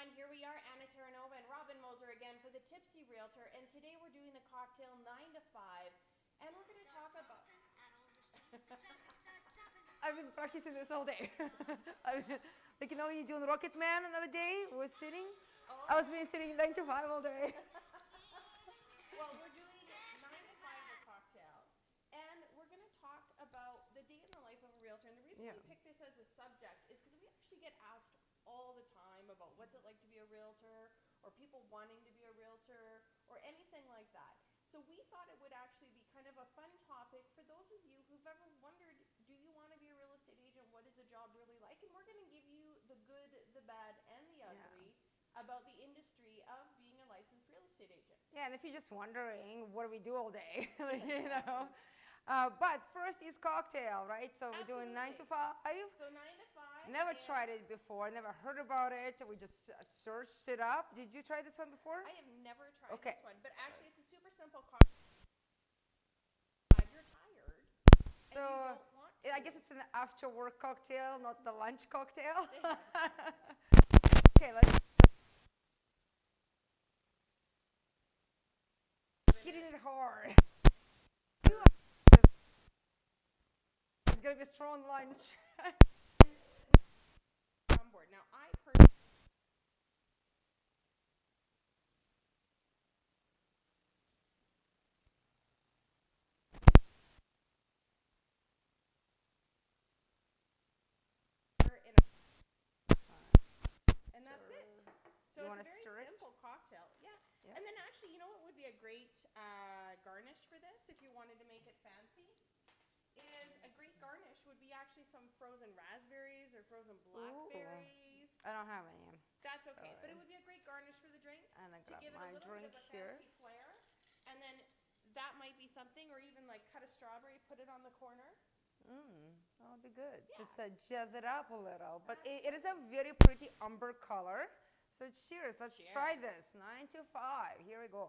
everyone. Here we are, Anna Terranova and Robin Moser again for the Tipsy Realtor. And today we're doing the cocktail 9 to 5. And we're going to talk about... I've been practicing this all day. Like, you know, you're doing Rocket Man another day, we was sitting. I was been sitting 9 to 5 all day. Well, we're doing 9 to 5 the cocktail. And we're going to talk about the day in the life of a realtor. And the reason we picked this as a subject is because we actually get asked all the time about what's it like to be a realtor, or people wanting to be a realtor, or anything like that. So we thought it would actually be kind of a fun topic for those of you who've ever wondered, do you want to be a real estate agent? What is the job really like? And we're going to give you the good, the bad, and the ugly about the industry of being a licensed real estate agent. Yeah, and if you're just wondering, what do we do all day? Like, you know. But first is cocktail, right? So we're doing 9 to 5. So 9 to 5. Never tried it before, never heard about it. We just searched it up. Did you try this one before? I have never tried this one, but actually it's a super simple cocktail. You're tired. So I guess it's an after work cocktail, not the lunch cocktail. Okay, let's hitting it hard. It's gonna be a strong lunch. On board. Now I personally and that's it. So it's a very simple cocktail. Yeah. And then actually, you know what would be a great garnish for this if you wanted to make it fancy? Is a great garnish would be actually some frozen raspberries or frozen blackberries. I don't have any. That's okay, but it would be a great garnish for the drink And I to got give it my a little bit drink of a here. fancy flair. And then that might be something, or even like cut a strawberry, put it on the corner. That'll be good. Yeah. Just jazz it up a little. But it is a very pretty umber color. So cheers. Let's try this. 9 to 5. Here we go.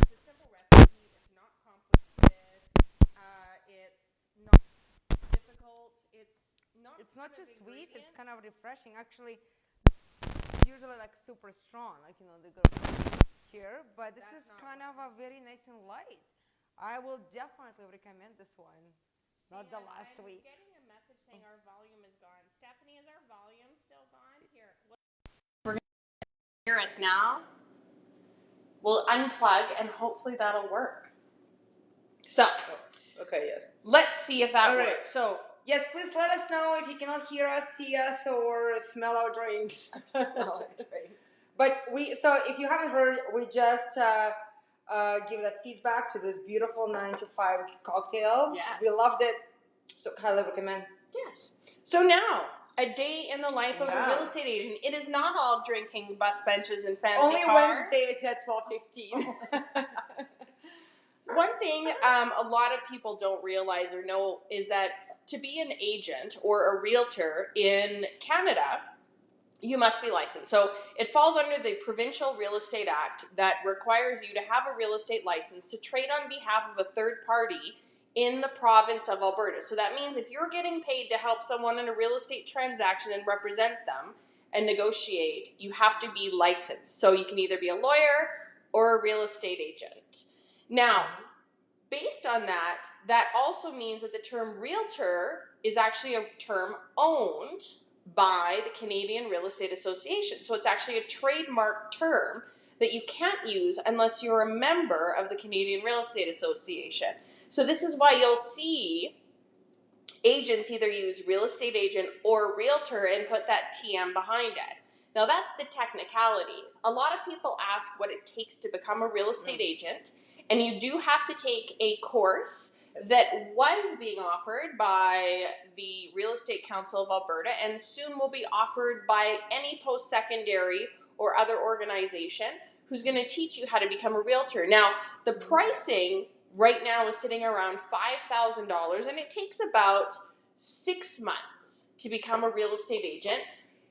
It's a simple recipe. It's not complicated. It's not difficult. It's not too sweet. It's kind of refreshing. Actually, usually like super strong, like, you know, the good here. But this is kind of a very nice and light. I will definitely recommend this one. Not the last week. I'm getting a message saying our volume is gone. Stephanie, is our volume still gone? Here. We're going to hear us now. We'll unplug and hopefully that'll work. So, Okay, yes. let's see if that works. So, yes, please let us know if you cannot hear us, see us, or smell our drinks. But so if you haven't heard, we just give the feedback to this beautiful 9 to 5 cocktail. Yes. We loved it, so highly recommend. Yes. So now, a day in the life of a real estate agent. It is not all drinking bus benches and fancy Only cars. Wednesdays at 12:15. One thing a lot of people don't realize or know is that to be an agent or a realtor in Canada, you must be licensed. So it falls under the Provincial Real Estate Act that requires you to have a real estate license to trade on behalf of a third party in the province of Alberta. So that means if you're getting paid to help someone in a real estate transaction and represent them and negotiate, you have to be licensed. So you can either be a lawyer or a real estate agent. Now, based on that, that also means that the term realtor is actually a term owned by the Canadian Real Estate Association. So it's actually a trademark term that you can't use unless you're a member of the Canadian Real Estate Association. So this is why you'll see agents either use real estate agent or realtor and put that TM behind it. Now that's the technicalities. A lot of people ask what it takes to become a real estate agent, and you do have to take a course that was being offered by the Real Estate Council of Alberta and soon will be offered by any post-secondary or other organization who's going to teach you how to become a realtor. Now, the pricing right now is sitting around $5,000 and it takes about 6 months to become a real estate agent.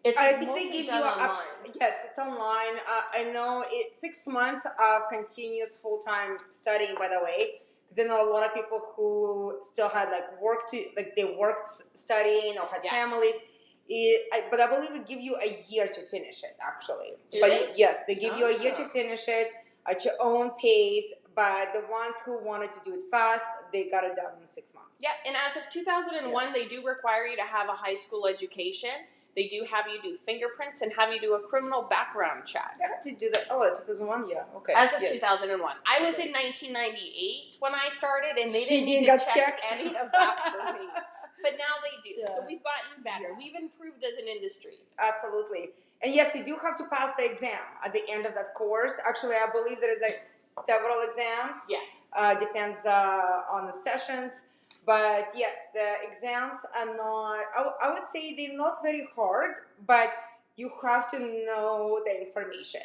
It's I think mostly they give you done a, online. yes, it's online. I know it 6 months of continuous full-time studying, by the way, because I know a lot of people who still had like work to, like they worked studying or had families. But I believe it give you a year to finish it, actually. Do they? Yes, they give you a year to finish it at your own pace. But the ones who wanted to do it fast, they got it done in 6 months. Yeah, and as of 2001, they do require you to have a high school education. They do have you do fingerprints and have you do a criminal background check. I had to do that. Oh, 2001, yeah, okay. As of 2001. I was in 1998 when I started, and they didn't need to check any of that for me. But now they do. Yeah. So we've gotten better. Yeah. We've improved as an industry. Absolutely. And yes, you do have to pass the exam at the end of that course. Actually, I believe there is several exams. Yes. Depends on the sessions. But yes, the exams are not, I would say they're not very hard, but you have to know the information.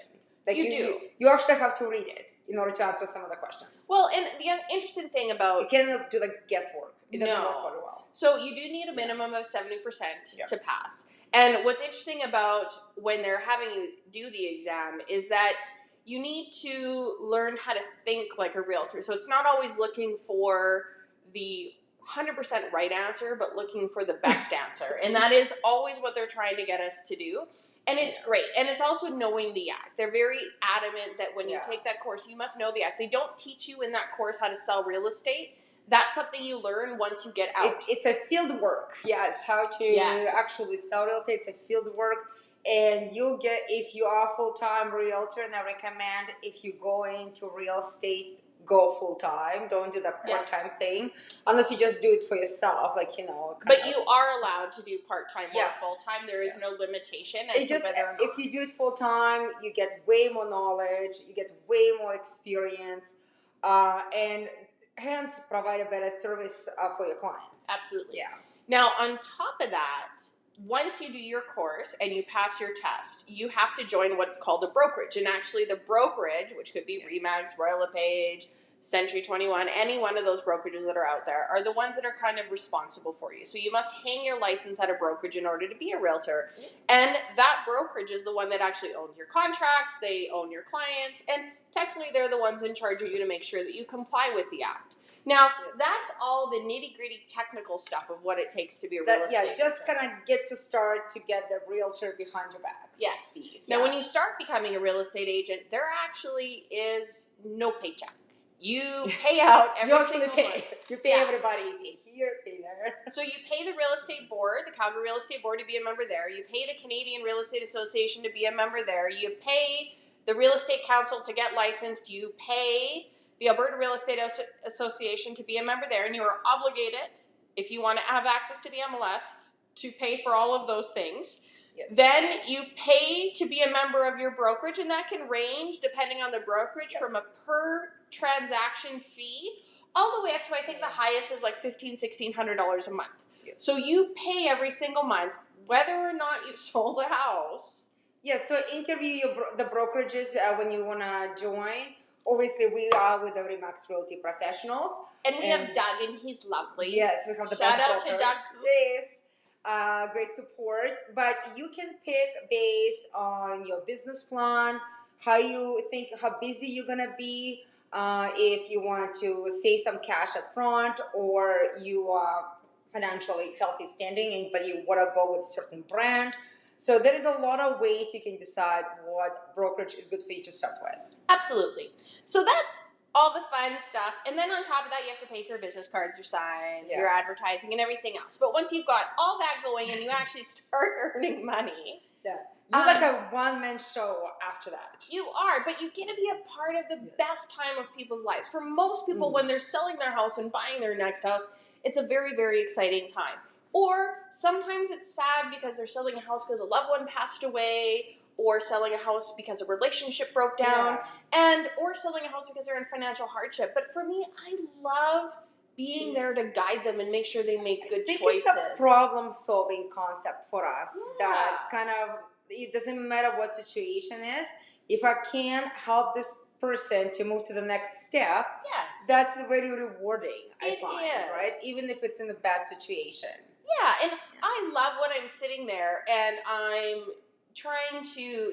Like you do. You actually have to read it in order to answer some of the questions. Well, and the interesting thing about... You cannot do like guesswork. It doesn't work very well. So you do need a minimum of 70% to pass. And what's interesting about when they're having you do the exam is that you need to learn how to think like a realtor. So it's not always looking for the 100% right answer, but looking for the best answer. And that is always what they're trying to get us to do. And it's great. And it's also knowing the act. They're very adamant that when you take that course, you must know the act. They don't teach you in that course how to sell real estate. That's something you learn once you get out. It's a field work. Yes, how to actually sell real estate. It's a field work. And you'll get, if you are a full-time realtor, and I recommend if you go into real estate, go full-time. Don't do that part-time thing. Unless you just do it for yourself, like, you know. But you are allowed to do part-time or full-time. There is no limitation as to whether or not. If you do it full-time, you get way more knowledge. You get way more experience. And hence provide a better service for your clients. Absolutely. Yeah. Now, on top of that, once you do your course and you pass your test, you have to join what's called a brokerage. And actually the brokerage, which could be RE/MAX, Royal LePage, Century 21, any one of those brokerages that are out there, are the ones that are kind of responsible for you. So you must hang your license at a brokerage in order to be a realtor. And that brokerage is the one that actually owns your contracts, they own your clients, and technically they're the ones in charge of you to make sure that you comply with the act. Now, that's all the nitty-gritty technical stuff of what it takes to be a real estate agent. Just kind of get to start to get the realtor behind your back. Yes. Now, when you start becoming a real estate agent, there actually is no paycheck. You pay out every single month. You pay everybody. You pay here, pay there. So you pay the real estate board, the Calgary Real Estate Board, to be a member there. You pay the Canadian Real Estate Association to be a member there. You pay the Real Estate Council to get licensed. You pay the Alberta Real Estate Association to be a member there. And you are obligated, if you want to have access to the MLS, to pay for all of those things. Yes. Then you pay to be a member of your brokerage, and that can range, depending on the brokerage, from a per transaction fee all the way up to, I think the highest is like $1,500-$1,600 a month. Yes. So you pay every single month, whether or not you've sold a house. Yes, so interview the brokerages when you want to join. Obviously, we are with the RE/MAX Realty Professionals. And we have Doug, and he's lovely. Yes, we have the Shout best out broker. to Doug. Yes. Great support. But you can pick based on your business plan, how you think, how busy you're going to be, if you want to save some cash up front, or you are financially healthy standing, but you want to go with a certain brand. So there is a lot of ways you can decide what brokerage is good for you to start with. Absolutely. So that's all the fun stuff. And then on top of that, you have to pay for your business cards, your signs, your advertising, and everything else. But once you've got all that going and you actually start earning money. You're like a one-man show after that. You are, but you get to be a part of the best time of people's lives. For most people, when they're selling their house and buying their next house, it's a very, very exciting time. Or sometimes it's sad because they're selling a house because a loved one passed away, or selling a house because a relationship broke down, or selling a house because they're in financial hardship. But for me, I love being there to guide them and make sure they make good I think choices. it's a problem-solving concept for us Yeah. that kind of, it doesn't matter what situation is. If I can help this person to move to the next step, Yes. that's very rewarding, I It find, is. right? Even if it's in a bad situation. Yeah, and I love when I'm sitting there and I'm trying to,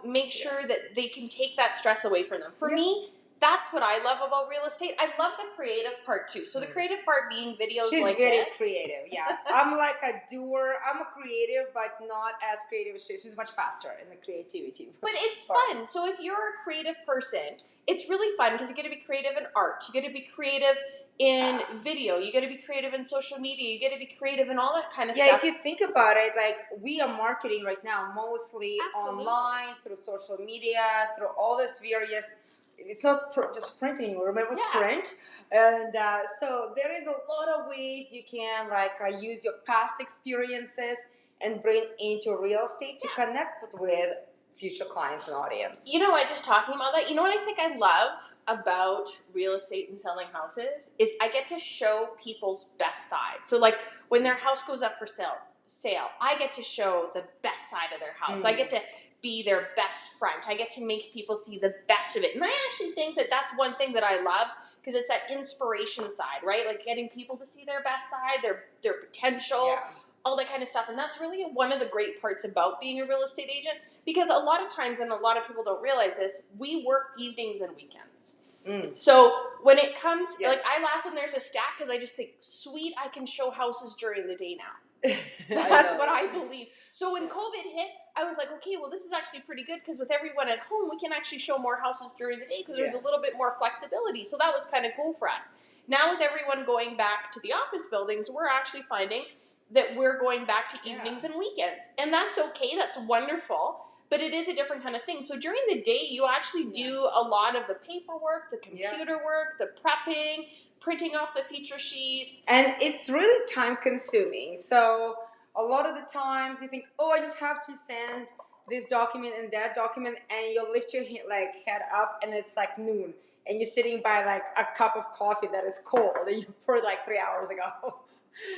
make sure that they can take that stress away from them. For me, that's what I love about real estate. I love the creative part too. So the creative part being videos She's like very this. creative, yeah. I'm like a doer. I'm a creative, but not as creative as she. She's much faster in the creativity. But it's part. fun. So if you're a creative person, it's really fun because you get to be creative in art. You get to be creative in video. You get to be creative in social media. You get to be creative in all that kind of Yeah, stuff. if you think about it, like we are marketing right now mostly Absolutely. online, through social media, through all this various. It's not just printing. Remember print, and so there is a lot of ways you can use your past experiences and bring into real estate to connect with future clients and audience. You know what, just talking about that, you know what I think I love about real estate and selling houses is I get to show people's best side. So like when their house goes up for sale, I get to show the best side of their house. I get to be their best friend. I get to make people see the best of it. And I actually think that that's one thing that I love because it's that inspiration side, right? Like getting people to see their best side, their potential, all that kind of stuff. And that's really one of the great parts about being a real estate agent because a lot of times, and a lot of people don't realize this, we work evenings and weekends. So when it comes, like I laugh when there's a stack because I just think, sweet, I can show houses during the day now. That's what I believe. So when COVID hit, I was like, okay, well, this is actually pretty good because with everyone at home, we can actually show more houses during the day because there's a little bit more flexibility. So that was kind of cool for us. Now with everyone going back to the office buildings, we're actually finding that we're going back to evenings and weekends. And that's okay. That's wonderful. But it is a different kind of thing. So during the day, you actually do a lot of the paperwork, the computer work, the prepping, printing off the feature sheets. And it's really time consuming. So a lot of the times you think, oh, I just have to send this document and that document, and you lift your head up and it's like noon. And you're sitting by like a cup of coffee that is cold that you poured like 3 hours ago.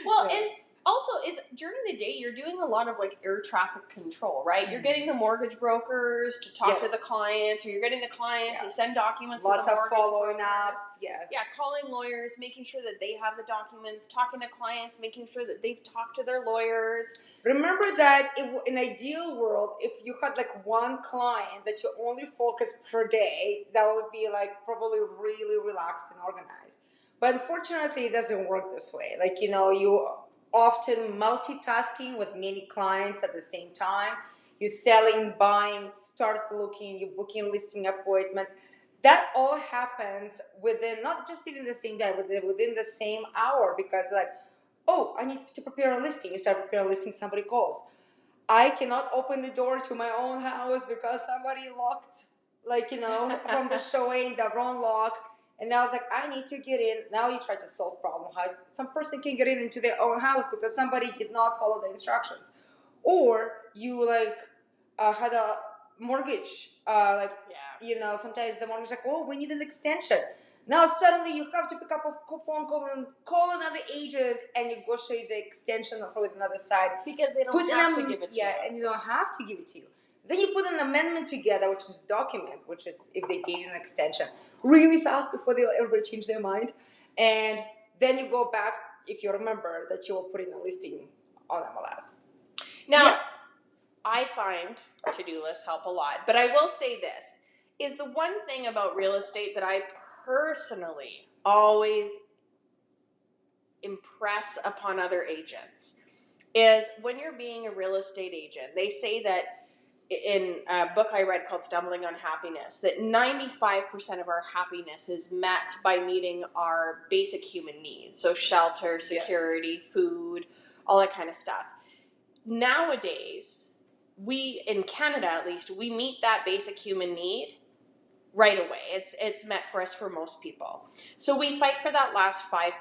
Well, and also is during the day you're doing a lot of like air traffic control, right? You're getting the mortgage brokers to talk to the clients, or you're getting the clients to send documents to the mortgage brokers. Lots of following up. Yeah, calling lawyers, making sure that they have the documents, talking to clients, making sure that they've talked to their lawyers. Remember that in an ideal world, if you had like one client that you only focus per day, that would be like probably really relaxed and organized. But unfortunately, it doesn't work this way. Like, you often multitasking with many clients at the same time. You're selling, buying, start looking, you're booking listing appointments. That all happens within, not just even the same day, but within the same hour, because like, oh, I need to prepare a listing. You start preparing a listing, somebody calls. I cannot open the door to my own house because somebody locked, from the showing, the wrong lock. And I was like, I need to get in. Now you try to solve problem. How some person can get into their own house because somebody did not follow the instructions. Or you had a mortgage. Sometimes the mortgage is like, oh, we need an extension. Now suddenly you have to pick up a phone call and call another agent and negotiate the extension for another side. Because they don't have to give it to you. Yeah, and you don't have to give it to you. Then you put an amendment together, which is document, which is if they gave you an extension really fast before they ever change their mind. And then you go back, if you remember, that you were putting a listing on MLS. Now, I find to-do lists help a lot. But I will say this, is the one thing about real estate that I personally always impress upon other agents is when you're being a real estate agent, they say that in a book I read called Stumbling on Happiness, that 95% of our happiness is met by meeting our basic human needs. So shelter, security, food, all that kind of stuff. Nowadays, we, in Canada at least, we meet that basic human need right away. It's met for us for most people. So we fight for that last 5%.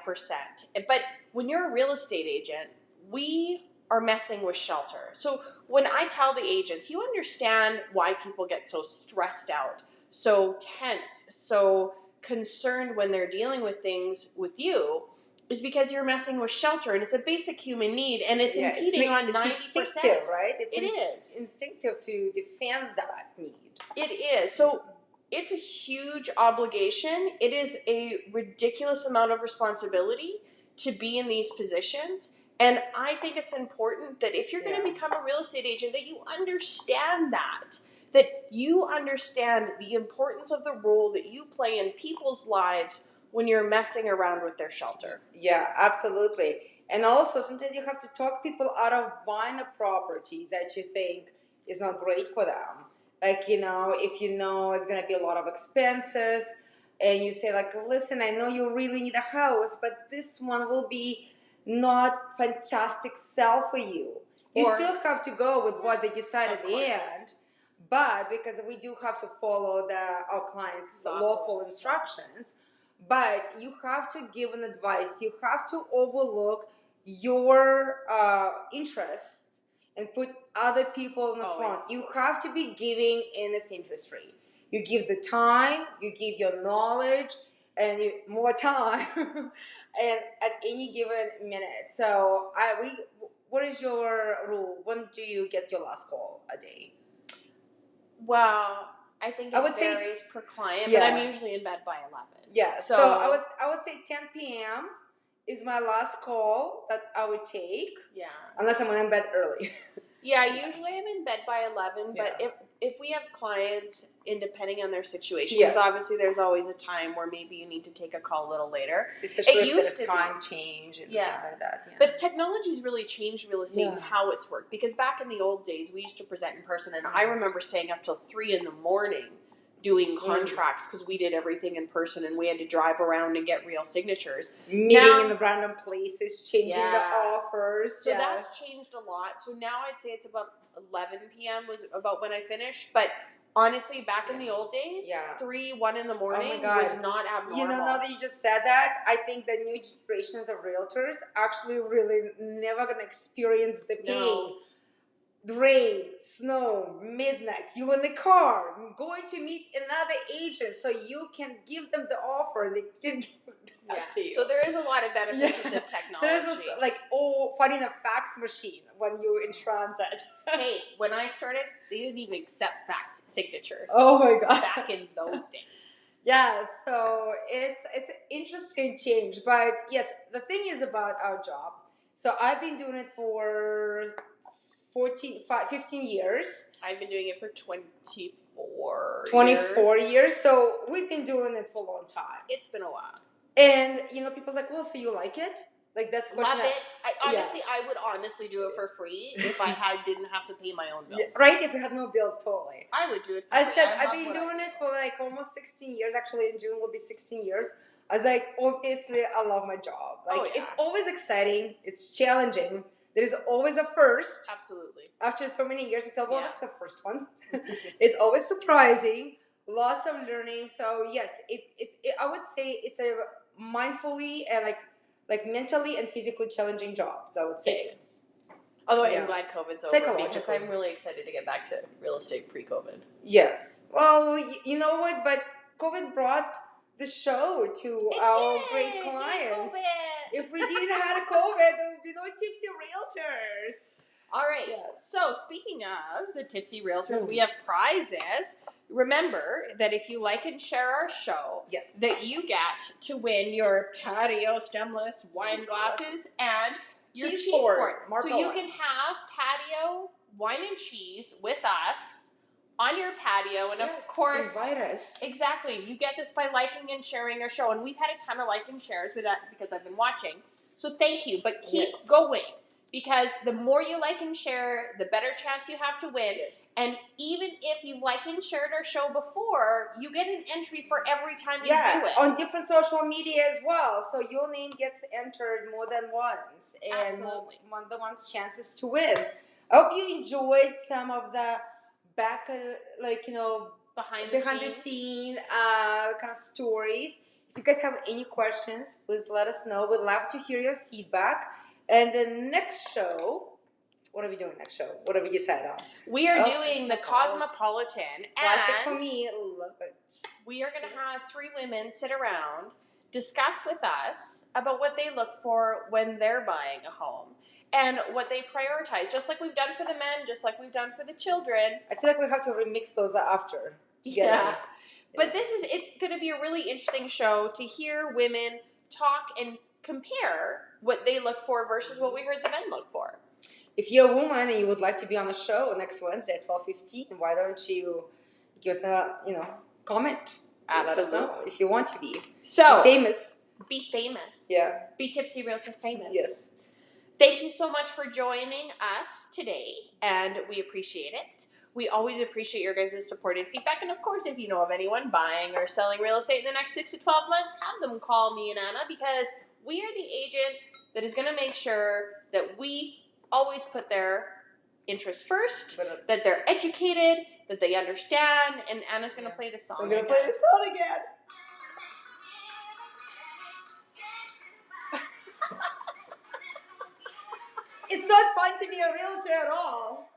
But when you're a real estate agent, we are messing with shelter. So when I tell the agents, you understand why people get so stressed out, so tense, so concerned when they're dealing with things with you, is because you're messing with shelter, and it's a basic human need, and it's impeding on 90%. Instinctive, right? It is instinctive to defend that need. It is. So it's a huge obligation. It is a ridiculous amount of responsibility to be in these positions. And I think it's important that if you're going to become a real estate agent, that you understand that you understand the importance of the role that you play in people's lives when you're messing around with their shelter. Yeah, absolutely. And also, sometimes you have to talk people out of buying a property that you think is not great for them. Like, if you know it's going to be a lot of expenses, and you say, like, listen, I know you really need a house, but this one will be not fantastic sell for you. You still have to go with what they decide at the end, but because we do have to follow our clients' lawful instructions, but you have to give an advice. You have to overlook your interests and put other people in the front. You have to be giving in this interest rate. You give the time, you give your knowledge, and more time, and at any given minute. So, what is your rule? When do you get your last call a day? Well, I think it varies per client, but I'm usually in bed by 11. Yeah, so I would say 10 p.m. is my last call that I would take. Yeah. Unless I'm in bed early. Yeah, usually I'm in bed by 11, but if we have clients, and depending on their situation, because obviously there's always a time where maybe you need to take a call a little later. Especially if there's time change and things like that. Yeah. But technology's really changed real estate and how it's worked. Because back in the old days, we used to present in person, and I remember staying up till 3 a.m. doing contracts because we did everything in person, and we had to drive around and get real signatures. Meeting in the random places, changing the offers. So that's changed a lot. So now I'd say it's about 11 p.m. was about when I finished. But honestly, back in the old days, 3, 1 in the morning was not abnormal. Now that you just said that, I think the new generations of realtors actually really never going to experience the pain. No. Rain, snow, midnight, you in the car, going to meet another agent so you can give them the offer and they can give that to you. So there is a lot of benefits with the technology. There's finding a fax machine when you're in transit. Hey, when I started, they didn't even accept fax signatures. Oh my God. Back in those days. Yeah, so it's an interesting change. But yes, the thing is about our job. So I've been doing it for 15 years. I've been doing it for 24 years. So we've been doing it for a long time. It's been a while. And, people's like, well, so you like it? Like, that's the question. Love it. I would honestly do it for free if I didn't have to pay my own bills. Right? If you had no bills, totally. I would do it for free. I've been doing it for like almost 16 years. Actually, in June will be 16 years. I was like, obviously, I love my job. Like, it's always exciting. It's challenging. There's always a first. Absolutely. After so many years, I said, well, that's the first one. It's always surprising. Lots of learning. So, yes, I would say it's a mindfully and like mentally and physically challenging jobs, I would say. It is. Although I'm glad COVID's over because I'm really excited to get back to real estate pre-COVID. Yes. Well, you know what? But COVID brought the show to our great clients. If we didn't have COVID, there would be no Tipsy Realtors. All right. Yes. So speaking of the Tipsy Realtors, we have prizes. Remember that if you like and share our show, that you get to win your patio stemless wine glasses and your cheese board. So you can have patio wine and cheese with us on your patio, and of course, invite us. Exactly. You get this by liking and sharing our show, and we've had a ton of like and shares with that because I've been watching. So thank you, but keep going. Because the more you like and share, the better chance you have to win. Yes. And even if you've liked and shared our show before, you get an entry for every time you do it. On different social media as well. So your name gets entered more than once. And more than once chances to win. I hope you enjoyed some of the behind the scene kind of stories. If you guys have any questions, please let us know. We'd love to hear your feedback. And the next show, what are we doing next show? What have we decided on? We are doing the Cosmopolitan. Classic for me. Love it. We are going to have 3 women sit around discuss with us about what they look for when they're buying a home and what they prioritize, just like we've done for the men, just like we've done for the children. I feel like we have to remix those after. Together. Yeah. But it's going to be a really interesting show to hear women talk and compare what they look for versus what we heard the men look for. If you're a woman and you would like to be on the show next Wednesday at 12:15, why don't you give us a comment? Absolutely. Let us know if you want to be. So Be famous. Be famous. Yeah. Be Tipsy Realtor famous. Yes. Thank you so much for joining us today, and we appreciate it. We always appreciate your guys' support and feedback. And of course, if you know of anyone buying or selling real estate in the next 6 to 12 months, have them call me and Anna, because we are the agent that is going to make sure that we always put their interests first, that they're educated, that they understand. And Anna's going to play the song. I'm going to play the song again. It's not fun to be a realtor at all.